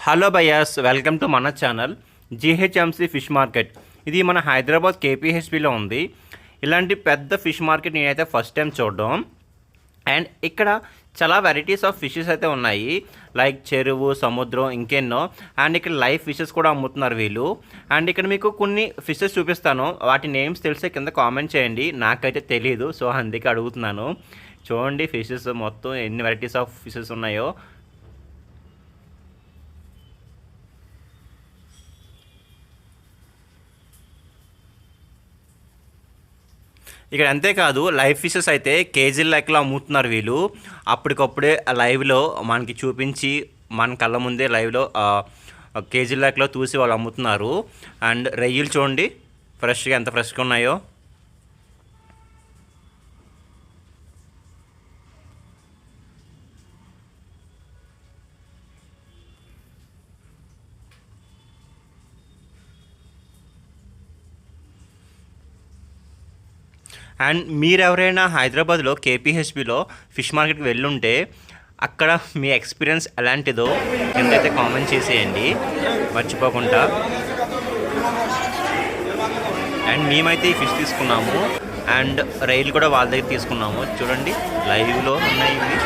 Hello బయ్యాస్, welcome to మన channel GHMC fish market. ఇది మన హైదరాబాద్ కేపీహెచ్పిలో ఉంది. ఇలాంటి పెద్ద ఫిష్ మార్కెట్ నేనైతే ఫస్ట్ టైం చూడడం. అండ్ ఇక్కడ చాలా వెరైటీస్ ఆఫ్ ఫిషెస్ అయితే ఉన్నాయి, లైక్ చెరువు, సముద్రం, ఇంకెన్నో. అండ్ ఇక్కడ లైవ్ ఫిషెస్ కూడా అమ్ముతున్నారు వీళ్ళు. అండ్ ఇక్కడ మీకు కొన్ని ఫిషెస్ చూపిస్తాను, వాటి నేమ్స్ తెలిసే కింద కామెంట్ చేయండి. నాకైతే తెలియదు, సో అందుకే అడుగుతున్నాను. చూడండి ఫిషెస్ మొత్తం ఎన్ని వెరైటీస్ ఆఫ్ ఫిషెస్ ఉన్నాయో. ఇక్కడ అంతేకాదు, లైవ్ ఫిషెస్ అయితే కేజీల లెక్కలో అమ్ముతున్నారు వీళ్ళు. అప్పటికప్పుడే లైవ్లో మనకి చూపించి మన కళ్ళ ముందే లైవ్లో కేజీల లెక్కలో చూసి వాళ్ళు అమ్ముతున్నారు. అండ్ రొయ్యలు చూడండి ఫ్రెష్గా ఎంత ఫ్రెష్గా ఉన్నాయో. అండ్ మీరు ఎవరైనా హైదరాబాద్లో కేపీహెచ్పిలో ఫిష్ మార్కెట్కి వెళ్ళుంటే అక్కడ మీ ఎక్స్పీరియన్స్ ఎలాంటిదో కిందైతే కామెంట్ చేసేయండి మర్చిపోకుండా. అండ్ మేమైతే ఈ ఫిష్ తీసుకున్నాము, అండ్ రైలు కూడా వాళ్ళ దగ్గర తీసుకున్నాము. చూడండి లైవ్లో ఉన్నాయి ఇవి.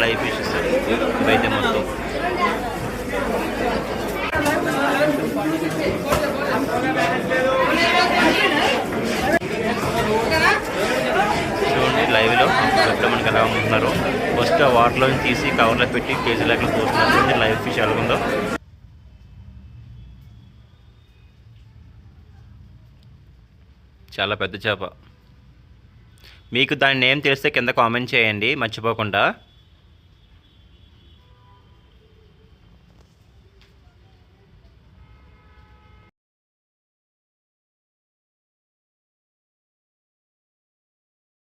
లైవ్ ఫిషెస్ ఇవైతే మొత్తం. చూడండి లైవ్లో ఎప్పుడు మనకి ఎలా అమ్ముతున్నారు. ఫస్ట్ ఆ వాటర్లో తీసి కవర్లో పెట్టి కేజీ లెక్కలు పోస్తున్నారు. చూడండి లైవ్ ఫిష్ ఎలా ఉందో. చాలా పెద్ద చేప. మీకు దాని నేమ్ తెలిస్తే కింద కామెంట్ చేయండి మర్చిపోకుండా.